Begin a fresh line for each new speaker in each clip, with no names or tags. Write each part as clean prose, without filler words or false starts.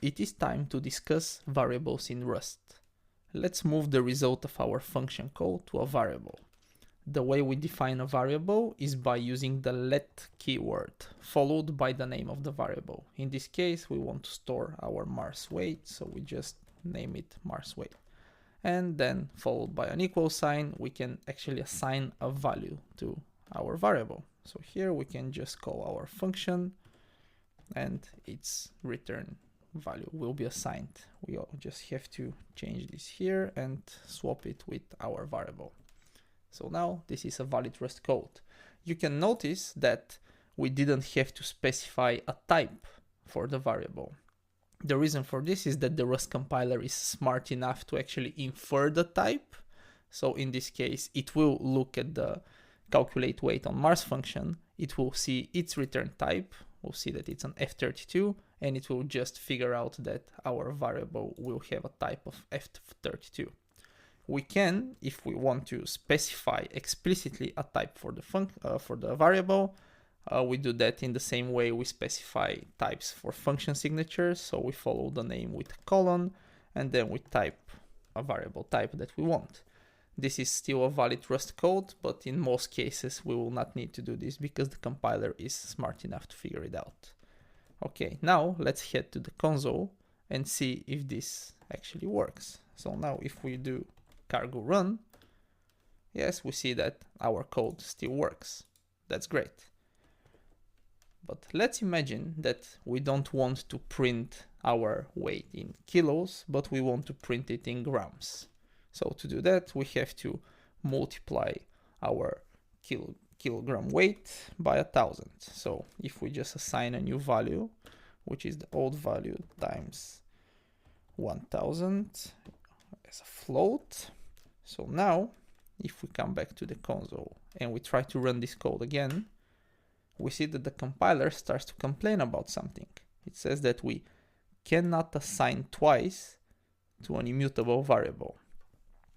it is time to discuss variables in Rust. Let's move the result of our function code to a variable. The way we define a variable is by using the let keyword, followed by the name of the variable. In this case, we want to store our Mars weight, so we just name it Mars weight. And then followed by an equal sign, we can actually assign a value to our variable. So here we can just call our function and its return value will be assigned. We just have to change this here and swap it with our variable. So now this is a valid Rust code. You can notice that we didn't have to specify a type for the variable. The reason for this is that the Rust compiler is smart enough to actually infer the type. So in this case, it will look at the calculate weight on Mars function. It will see its return type. We'll see that it's an F32, and it will just figure out that our variable will have a type of F32. We can, if we want to specify explicitly a type for the variable, we do that in the same way we specify types for function signatures. So we follow the name with a colon, and then we type a variable type that we want. This is still a valid Rust code, but in most cases we will not need to do this because the compiler is smart enough to figure it out. Okay, now let's head to the console and see if this actually works. So now if we do cargo run, yes, we see that our code still works. That's great. But let's imagine that we don't want to print our weight in kilos, but we want to print it in grams. So to do that, we have to multiply our kilogram weight by 1,000. So if we just assign a new value, which is the old value times 1,000 as a float. So now, if we come back to the console and we try to run this code again, we see that the compiler starts to complain about something. It says that we cannot assign twice to an immutable variable.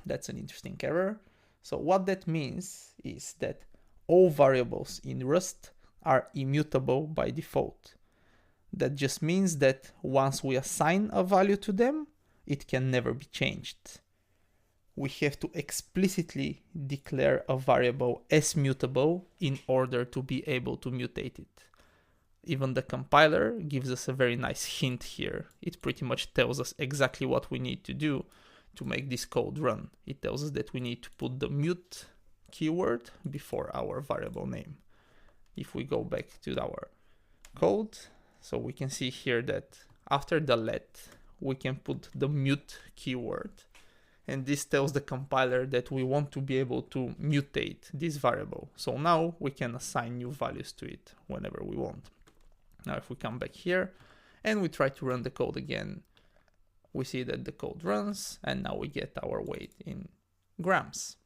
That's an interesting error. So what that means is that all variables in Rust are immutable by default. That just means that once we assign a value to them, it can never be changed. We have to explicitly declare a variable as mutable in order to be able to mutate it. Even the compiler gives us a very nice hint here. It pretty much tells us exactly what we need to do to make this code run. It tells us that we need to put the mute keyword before our variable name. If we go back to our code, so we can see here that after the let, we can put the mute keyword. And this tells the compiler that we want to be able to mutate this variable. So now we can assign new values to it whenever we want. Now if we come back here and we try to run the code again, we see that the code runs and now we get our weight in grams.